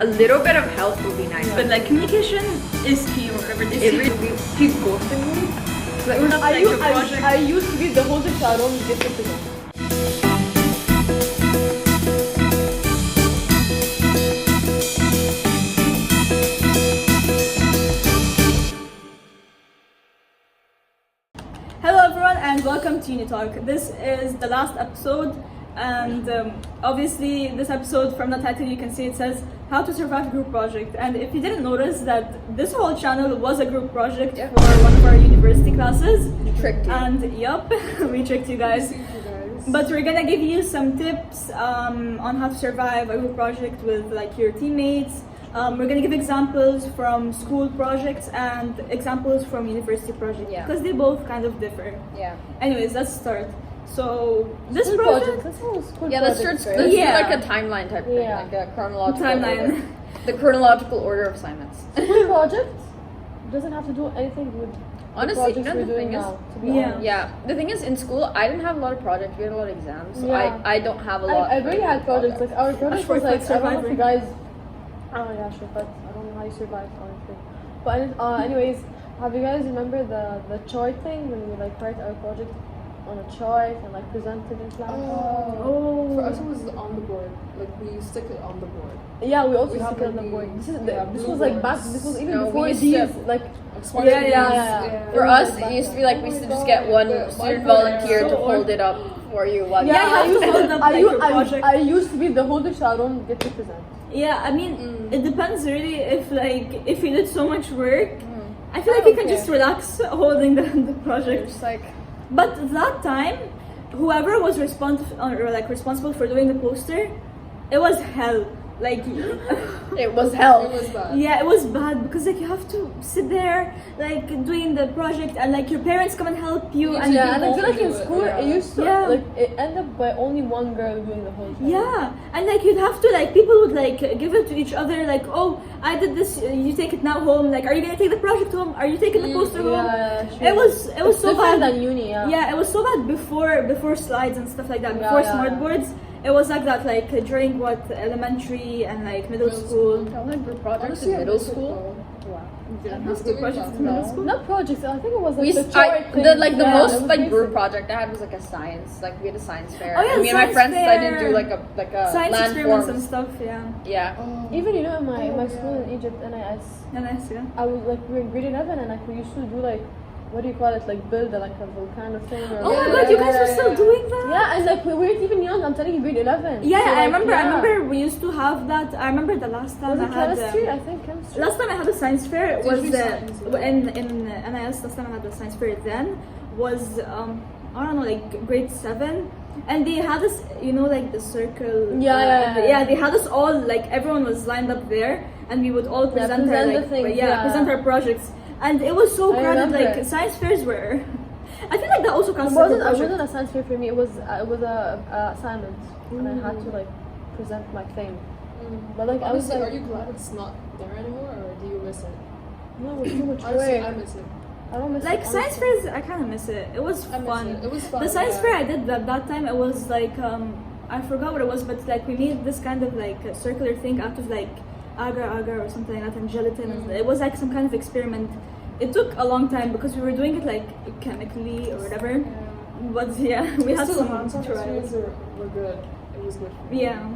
A little bit of help would be nice, But like communication is key or whatever. Keep ghosting me. Like, we're not like your project. I used to be the holder, so I don't get to present. Hello everyone and welcome to UniTalk. This is the last episode and obviously this episode, from the title you can see it says how to survive a group project, and if you didn't notice that this whole channel was a group project for one of our university classes. We tricked you. And yup, we tricked you guys. But we're gonna give you some tips on how to survive a group project with like your teammates. We're gonna give examples from school projects and examples from university projects because they both kind of differ. Yeah. Anyways, let's start. So this School project, Let's do school Yeah, let's projects, start. right? Let's do Yeah. like a timeline type thing, like a chronological Timeline. order. The chronological order of assignments. School project doesn't have to do anything with Honestly, the projects you know, we're the doing thing is- now. To be Yeah. honest. Yeah, the thing is, in school, I didn't have a lot of projects. We had a lot of exams. So Yeah. I don't have a lot. I really had projects. Like our project Short was like, Fight I don't know if you Survivor. guys. Oh yeah, sure, but I don't know how you survived honestly. But anyways, have you guys remember the chart thing when we like write our project on a chart and like present it in class? For us, it was on the board. Like we stick it on the board. Yeah, we also We have, stick it on like, the board. This blue was like back. boards. This was even No, we before used these. to- Like Smart Yeah, things, yeah. For It was us, like it used to be that. like we used to just get one student volunteer to hold it up for you. While Yeah, I you used have to hold up, like, your project. I used to be the holder, so I don't get to present. yeah, I mean, it depends really if you did so much work. I feel like I you don't can just care. relax holding the project. just like But that time, whoever was responsible for doing the poster, it was hell. Like, it was hell. It was bad. yeah, it was bad because like you have to sit there like doing the project and like your parents come and help you and Yeah, and I feel home like in do it, school yeah. it used to Yeah. like it ended up by only one girl doing the whole thing. yeah, and like you'd have to like people would like give it to each other like, oh, I did this, you take it now home. Like, are you gonna take the project home? Are you taking the poster home? Yeah, sure. It was It's so different bad. than uni. Yeah. Yeah, it was so bad before slides and stuff like that. Yeah, Before yeah, smart yeah. boards, it was like that. Like during elementary and like middle school. I like group projects Honestly, in I middle miss it, school. though. Wow. Did I you miss have to do doing projects that. in middle No. school? Not projects. I think it was like We the used, chart I, thing. the like the Yeah, it most was like basic. group project I had was like a science. Like we had a science fair. Oh, yeah, and me and my science friends decided to fair. do like a Science experiments and landforms. stuff. Yeah, Yeah. Oh. Even in my Oh, school yeah. in Egypt, NIS, and I see. I was like we were in grade 11 and like we used to do like what do you call it, like build like a volcano thing. Or, Oh my Yeah, god, you yeah, guys yeah, are still yeah. doing that? Yeah, and like we weren't even young. I'm telling you, grade 11. Yeah, So, I like, remember. yeah. I remember we used to have that. I remember the last time Was I it had. chemistry? I think chemistry. Last time I had a science fair Did was you science, yeah? in NIS. Last time I had a science fair then was I don't know, like grade 7, and they had us, you know, like the circle. Yeah. They had us all like everyone was lined up there, and we would all present our present the like things, yeah. present our projects, and it was so I crowded. remember. Like science fairs were. I feel like that also It counts as a wasn't, project. a science fair for me. It was a assignment, and I had to like present my thing. But like I was Honestly, like, are you glad it's not there anymore, or do you miss it? no, it was too much Honestly, I work. miss it. I don't miss Like it, science honestly. fairs, I kind of miss it. It was I miss fun. it. It was fun. The science yeah. fair I did that time, it was like I forgot what it was, but like we made this kind of like a circular thing out of like agar or something like that and gelatin. It was like some kind of experiment. It took a long time because we were doing it like chemically or whatever. Yeah. But yeah, we had Still, some hands-on trials. experience were good. It was good. Yeah.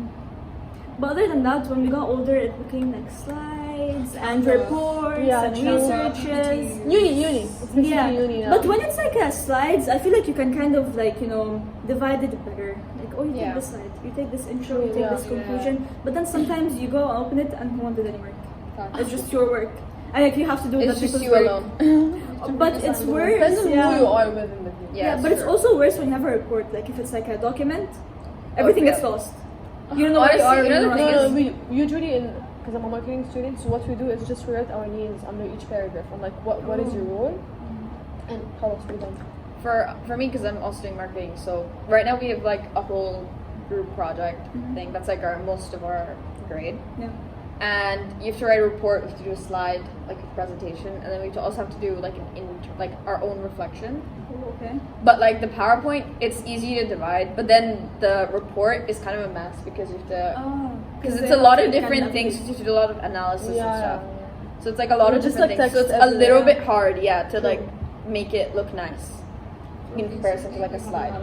But other than that, when we got older, it became like slides and reports Yeah, and true. researches. Uni. It's basically Yeah, uni now. but when it's like a slides, I feel like you can kind of like, you know, divide it better. Like, oh, you Yeah. take this slide, you take this intro, you take Yeah. this conclusion. But then sometimes you go open it and you won't do any work. Facts. It's just your work, and like you have to do It's other just people's you work. alone. But it's worse. Depends on Yeah. who you are with in the group. Yeah, but it's true. also worse when you have a report. Like if it's like a document, everything yeah. gets lost. You don't know where you are. Honestly, you know you the don't know thing what- We usually because I'm a marketing student, so what we do is just write our names under each paragraph. I'm like, what is your role, and how else we done. For me, because I'm also doing marketing, so right now we have like a whole group project thing that's like most of our grade. Yeah. And you have to write a report, we have to do a slide, like a presentation, and then we also have to do like like our own reflection. Oh, okay. But like the PowerPoint, it's easy to divide, but then the report is kind of a mess because you have to because they it's a have lot to of different kind of things. You have to do a lot of analysis and Yeah. stuff. So it's like a lot Or of just, different like, things. So it's text a little everywhere. bit hard, to like make it look nice in comparison to like a slide.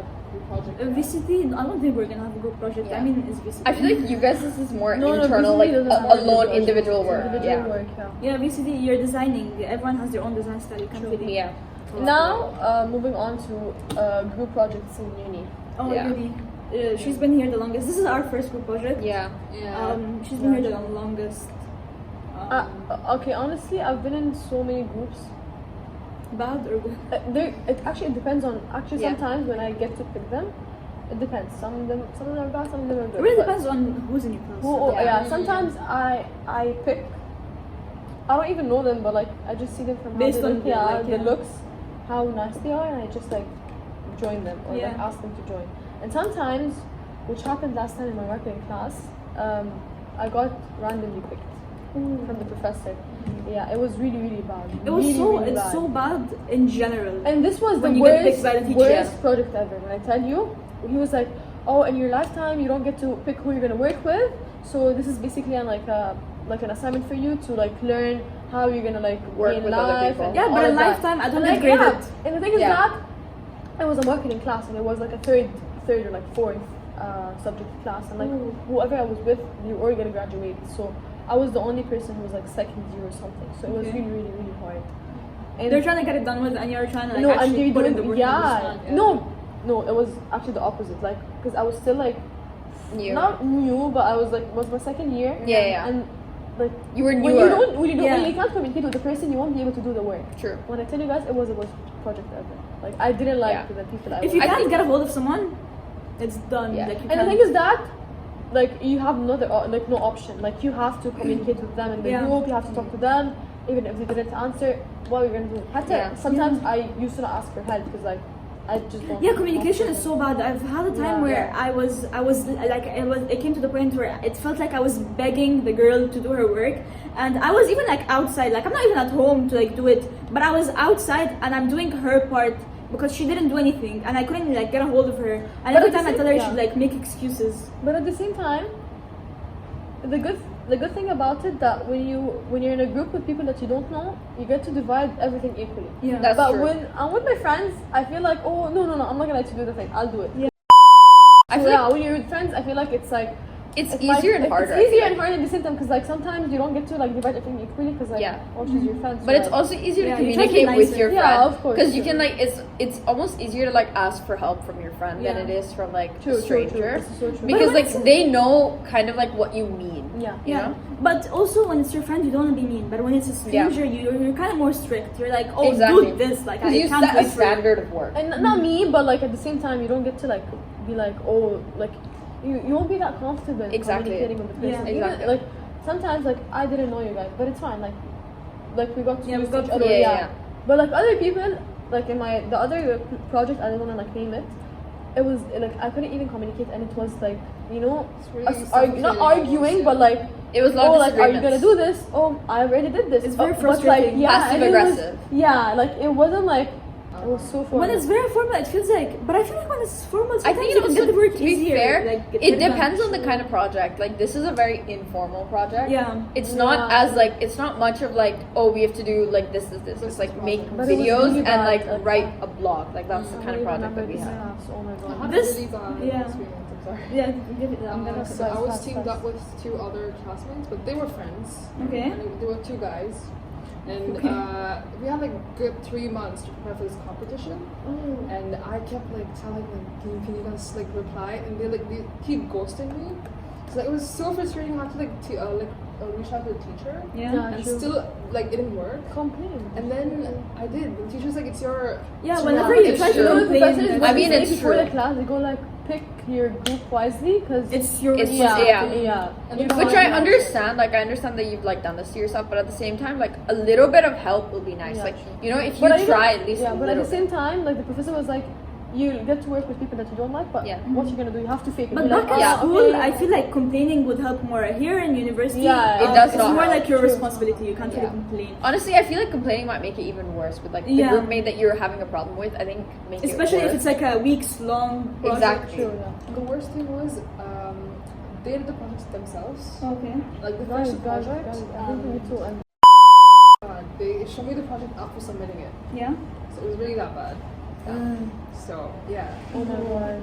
VCT, I don't think we're gonna have a group project. Yeah. I mean, it's VCT. I feel like you guys, this is more No, internal, BCD like doesn't have alone project. individual work. Individual work, Yeah, VCT, you're designing. Everyone has their own design style. You can't really. Yeah. Now, moving on to group projects in uni. Oh, Yeah. really? She's been here the longest. This is our first group project. Yeah. She's been here the longest. Okay, honestly, I've been in so many groups. Bad or good? It depends on. Actually, Yeah. sometimes when I get to pick them, it depends. Some of them are bad, some of them are good. It really but- depends on who's in your class. Yeah. Sometimes I pick. I don't even know them, but like I just see them from Based how they on look, the, like, the yeah. looks, how nice they are, and I just like join them or like Yeah. ask them to join. And sometimes, which happened last time in my marketing class, I got randomly picked from the professor. Yeah, it was really bad. It was really it's bad. so bad in general. And this was When the you get picked by the teacher. worst project ever. When I tell you, he was like, "Oh, in your lifetime, you don't get to pick who you're gonna work with. So this is basically like an assignment for you to like learn how you're gonna like Work be in with other life people. and Yeah, all but in of that." lifetime, I don't And, get graded. And the thing is Yeah. that it was a marketing class, and it was like a third or like fourth subject class, and like whoever I was with, you were already gonna graduate. So I was the only person who was like second year or something. So it was Okay. really hard. And They're trying to get it done with, and you're trying to like no, and actually they put in don't. the work. Yeah, no, it was actually the opposite. Like, because I was still like New. not new, but I was like was my second year. Yeah. And like You were when newer. Yeah. when you can't communicate with the person, you won't be able to do the work. True. When I tell you guys, it was the worst project ever. Like I didn't like Yeah. the people I If was. you I can't think- get a hold of someone, it's done. Yeah. Like you And the can't. thing is that, like, you have like no option. Like you have to communicate with them in the Yeah. group. You have to talk to them, even if they didn't answer. What are you gonna do? Yeah. Sometimes I used to not ask for help because like I just don't. Yeah, communication is so bad. I've had a time Yeah. where I was like it came to the point where it felt like I was begging the girl to do her work, and I was even like outside, like I'm not even at home to like do it, but I was outside and I'm doing her part because she didn't do anything and I couldn't like get a hold of her. And But every at the time I same- tell her, yeah. she'd like make excuses. But at the same time, the good thing about it that when you're in a group with people that you don't know, you get to divide everything equally. Yeah. That's but true. when I'm with my friends, I feel like, oh no, I'm not gonna let you do the thing. I'll do it. Yeah. I So feel yeah, like when you're with friends, I feel like it's like it's like- easier and harder. It's easier and harder at the same time because like sometimes you don't get to like divide everything equally because like Yeah. oh she's your friend. But so, it's like, also easier Yeah, to you try to be communicate with nicer. your Yeah, friend. of course, Because you true. can like it's almost easier to like ask for help from your friend than Yeah. it is from like True, a true, stranger. true. This is so true. Because But like when they know kind of like what you mean. Yeah. You Yeah, know? but also when it's your friend, you don't want to be mean. But when it's a stranger, you're kind of more strict. You're like, oh, Exactly. do this. Like, Because I you can't set a wait for you. standard of work. And not me, but like at the same time, you don't get to like be like oh like you won't be that comfortable Exactly. communicating with the person. Yeah. Even, Exactly. like sometimes like I didn't know you guys, but it's fine. Like we got to Yeah, we use got each to- other. yeah. But like other people, like in the other project, I don't want to like name it. It was like I couldn't even communicate, and it was like really us not suffocating arguing, almost, but yeah. like It was a lot oh of like are you gonna disagreements. do this? Oh I already did this. It's very But, like frustrating. yeah, Passive and it was- aggressive. Yeah, like it wasn't like it was so formal. When it's very formal, it feels like. But I feel like when it's formal, I sometimes think you it can also, get the work to be easier. fair, like, get it done. depends on the kind of project. Like this is a very informal project. Yeah. It's not Yeah. as like it's not much of like oh we have to do like this. It's like make But it was videos really and bad, like like- write a blog. Like that's the I kind of don't project that remember we these have. apps. Oh my I god. had This- a really bad yeah. experience. I'm sorry. Yeah, give it. I'm gonna. So I was fast, teamed fast. up with two other classmates, but they were friends. Okay. And they were two guys. And Okay. we had like good 3 months to prepare for this competition. Oh. And I kept like telling them, can you guys like reply? And they keep ghosting me. So like, it was so frustrating. I had to reach out to the teacher. Yeah. Yeah. And true. still like it didn't work. Complain. And then I did. The teacher's like, it's your Yeah, it's whenever your you try to You know, the complain, professors, that's- what I mean, they say it's before true. the class, they go like pick your group wisely because It's your It's yeah, yeah. yeah. And You then know Which how I it understand. Like I understand that you've like done this to yourself, but at the same time, like a little bit of help will be nice. Yeah, like true. you know, if you But I even- try at least yeah, a but at little the same time, like the professor was like, you get to work with people that you don't like, but Yeah. what you're gonna do? You have to fake it. But Be back like, in yeah, school, okay. I feel like complaining would help more. Here in university, Yeah, it does it's not more help. like your True. responsibility. You can't Yeah. really complain. Honestly, I feel like complaining might make it even worse with like the Yeah. group mate that you're having a problem with. I think Especially it if worse. it's like a weeks long project. Exactly. True, yeah. The worst thing was they did the projects themselves. Okay. Like the Guys, first guys, project, guys, I think me too. And they showed me the project after submitting it, Yeah. so it was really that bad. So yeah. oh my god.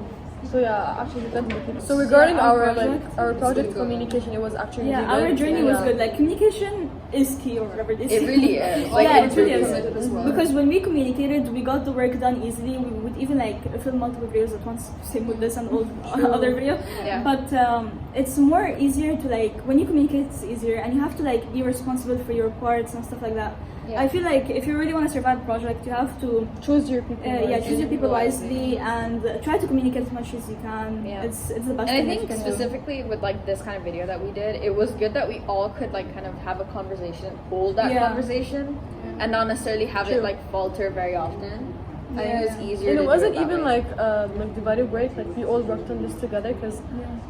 So yeah, actually, so regarding our our project, our it's project been good. communication, it was actually Yeah, really our good. journey was good. Like communication is key or whatever they say. It really is. Like, Yeah, it's it really really is. committed as well. Because when we communicated, we got the work done easily. We would even like film multiple videos at once, same with this and all other video. Yeah. But it's more easier to like when you communicate, it's easier, and you have to like be responsible for your parts and stuff like that. Yeah. I feel like if you really want to survive a project, you have to Choose your people. choose your people wisely and try to communicate as much as you can. Yeah. It's the best And I thing that you think can do. specifically with like this kind of video that we did, it was good that we all could like kind of have a conversation, hold that Yeah. conversation, and not necessarily have True. it like falter very often. I think it was Yeah. easier. And to it do wasn't that even way. like divided work. Like we all worked on this together because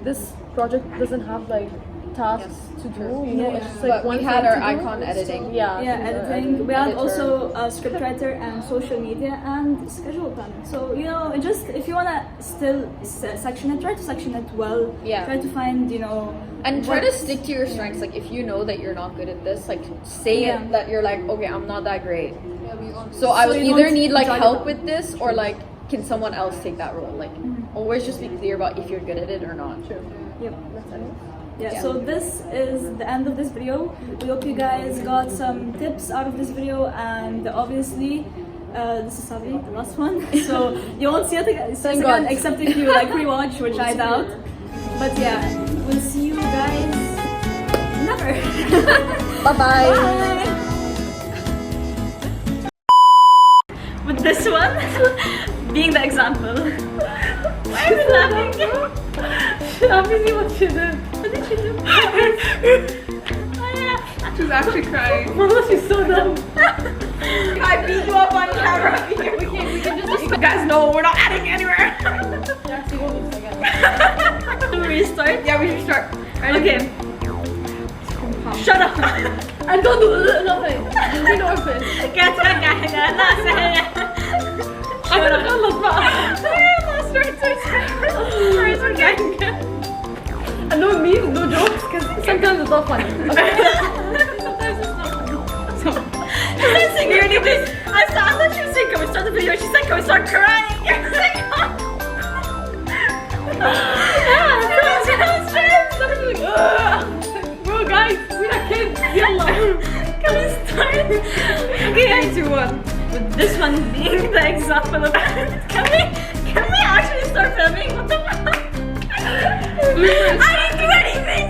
this project doesn't have like tasks to do. You know, Yeah. it's just like But one we had thing our to do. icon editing. Yeah. Yeah, editing. We had editor. also a scriptwriter and social media and schedule planning. So you know, it just if you wanna still section it, try to section it well. Yeah. Try to find And try what- to stick to your strengths. Like if you know that you're not good at this, like say Yeah. it that you're like, okay, I'm not that great. Yeah, we all So I would you either don't need like drag it help down. with this or like can someone else take that role? Like always just be clear about if you're good at it or not. True. Yep. That's it. Yeah, so this is the end of this video. We hope you guys got some tips out of this video, and obviously, this is Sabi, the last one. So you won't see it again, Thank again God. except if you like rewatch, which I doubt. But yeah, we'll see you guys never. Bye bye. Bye. With this one being the example. Why are you laughing? Obviously, what she did. What did she do? She was actually crying. Mama, she's so dumb. I beat you up on camera. We can just. You guys know we're not adding anywhere. Yeah, see, we'll do this again. Should we restart? Yeah, we should start. Okay. Shut up. And don't do nothing. Just be orphan. Shut up. And no memes, no jokes, because sometimes it's not funny. Sometimes it's not funny. She's saying, you need this. I thought she was saying, can we start the video? She said, can we start crying? I was like, Bro, guys, we're not kids. can we start? Okay, 3, 2, 1. With this one being the example of can we actually start filming? What the fuck? I didn't do anything!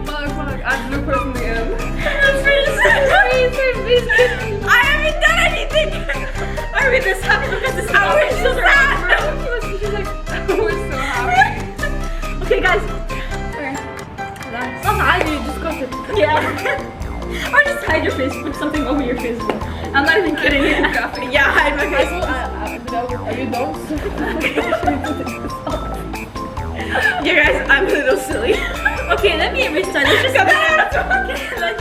Fuck, add bloopers in the end. I haven't done anything! Are we this happy because this hour is so sad? She's like, we're so happy. Okay, guys. That's عادي, just cut it. Yeah. Or just hide your face, put something over your face. I'm not even kidding. Yeah, hide my face. Are you dumb? You guys, I'm a little silly. Okay, let me restart. Let's just go back. Okay, let's